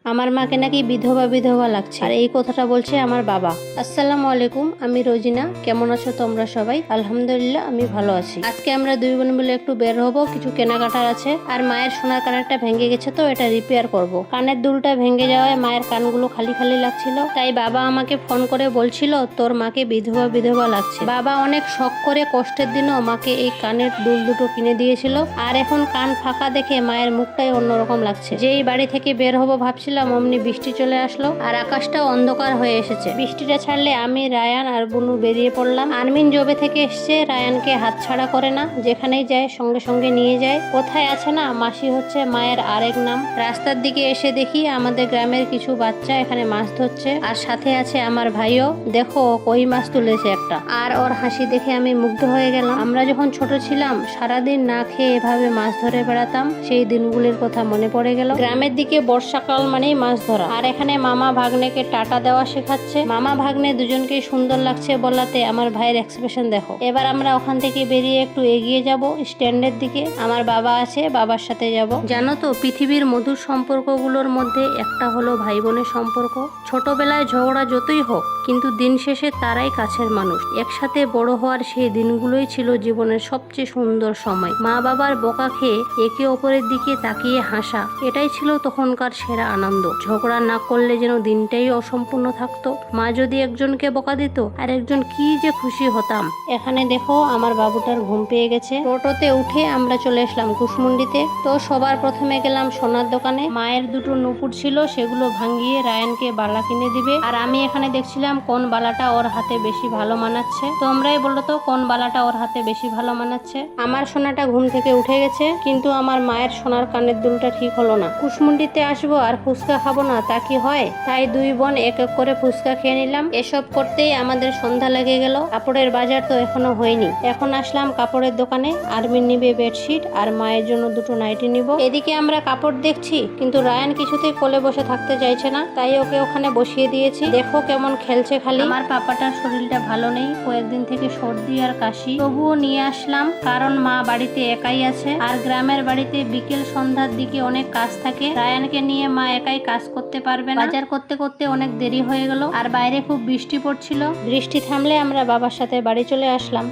আমার মাকে নাকি বিধবা বিধবা লাগছে, আর এই কথাটা বলছে আমার বাবা। আসসালামু আলাইকুম, আমি রোজিনা। কেমন আছো তোমরা সবাই? আলহামদুলিল্লাহ, আমি ভালো আছি। আজকে আমরা দুই বোন মিলে একটু বের হব, কিছু কেনাকাটার আছে। আর মায়ের সোনার কানেরটা ভেঙে গেছে, তো এটা রিপেয়ার করব। কানের দুলটা ভেঙে যাওয়ায় মায়ের কানগুলো খালি খালি লাগছিল, তাই বাবা আমাকে ফোন করে বলছিল তোর মাকে বিধবা বিধবা লাগছে। বাবা অনেক শখ করে কষ্টের দিনও মাকে এই কানের দুল দুটো কিনে দিয়েছিল। আর এখন কান ফাঁকা দেখে মায়ের মুখটাই অন্যরকম লাগছে। যেই বাড়ি থেকে বের হবো ভাবছিলাম, অমনি বৃষ্টি চলে আসলো আর আকাশটাও অন্ধকার হয়ে এসেছে। বৃষ্টিটা ছাড়লে আমি, রায়ান আর বুনু বেরিয়ে পড়লাম। আরমিন জবে থেকে এসছে, রায়ানকে হাত ছাড়া করে না, যেখানেই যায় সঙ্গে সঙ্গে নিয়ে যায়। কোথায় আছে না, মাসি হচ্ছে মায়ের আরেক নাম। রাস্তার দিকে এসে দেখি আমাদের গ্রামের কিছু বাচ্চা এখানে মাছ ধরছে, আর সাথে আছে আমার ভাইও। দেখো কই মাছ তুলেছে একটা, আর ওর হাসি দেখে আমি মুগ্ধ হয়ে গেলাম। আমরা যখন ছোট ছিলাম সারাদিন না খেয়ে এভাবে মাছ ধরে বেড়াতাম, সেই দিনগুলির কথা মনে পড়ে গেল। গ্রামের দিকে বর্ষাকাল মানেই মাছ ধরা। আর এখানে মামা ভাগ্নেকে টাটা দেওয়া শেখাচ্ছে। মামা ভাগ্নে দুজনকে সুন্দর লাগছে বলাতে আমার ভাইয়ের এক্সপ্রেশন দেখো। এবার আমরা ওখান থেকে বেরিয়ে একটু এগিয়ে যাব স্ট্যান্ডের দিকে। আমার বাবা আছে, বাবার সাথে যাব। জানো তো, পৃথিবীর মধুর সম্পর্কগুলোর মধ্যে একটা হলো ভাই বোনের সম্পর্ক। ছোটবেলায় ঝগড়া যতই হোক, কিন্তু দিন শেষে তারাই কাছের মানুষ। একসাথে বড় হওয়ার সেই দিনগুলোই ছিল জীবনের সবচেয়ে সুন্দর সময়। মা বাবার বকা খেয়ে একে অপরের দিকে তাকিয়ে হাসা, এটাই ছিল তখনকার সেরা আনন্দ। ঝগড়া না করলে যেন দিনটাই অসম্পূর্ণ থাকতো। মা যদি একজনকে বকা দিত আর একজন কি যে খুশি হতাম। এখানে দেখো আমার বাবুটার ঘুম পেয়ে গেছে। টোটোতে উঠে আমরা চলে আসলাম কুশমুন্ডিতে। তো সবার প্রথমে গেলাম সোনার দোকানে। মায়ের দুটো নুপুর ছিল, সেগুলো ভাঙিয়ে রায়ানকে বালা কিনে দিবে। আর আমি এখানে দেখছিলাম কোন বালাটা ওর হাতে বেশি ভালো মানাচ্ছে। তোমরাই বলো তো কোন বালাটা ওর হাতে বেশি ভালো মানাচ্ছে। আমার সোনাটা ঘুম থেকে উঠে গেছে, কিন্তু আমার মায়ের সোনার কানের দুলটা ঠিক হলো না। কুশমুন্ডিতে আসবো আর ফুচকা খাবো না, তা কি হয়? তাই দুই বোন এক এক করে ফুচকা খেয়ে নিলাম। এসব করতেই আমাদের সন্ধ্যা লেগে গেল। কাপড়ের বাজার তো এখনো হয়নি। এখন আসলাম কাপড়ের দোকানে। আরমিন নিবে বেডশিট আর মায়ের জন্য দুটো নাইটি নিব। এদিকে আমরা কাপড় দেখছি, কিন্তু রায়ান কিছুতেই কোলে বসে থাকতে চাইছে না, তাই ওকে ওখানে বসিয়ে দিয়েছি। দেখো কেমন খেলছে খালি। আমার পাপাটার শরীরটা ভালো নেই, কয়েকদিন থেকে সর্দি আর কাশি। তবুও নিয়ে আসলাম, কারণ মা বাড়িতে একাই আছে। আর গ্রামের বাড়িতে বিকেল সন্ধ্যার দিকে অনেক কাজ থাকে। রায়ানকে নিয়ে মা একাই কাজ করতে পারবে না। বাজার করতে করতে অনেক দেরি হয়ে গেল, আর বাইরে খুব বৃষ্টি পড়ছিল। বৃষ্টি থামলে আমরা বাবার সাথে বাড়ি চলে আসলাম।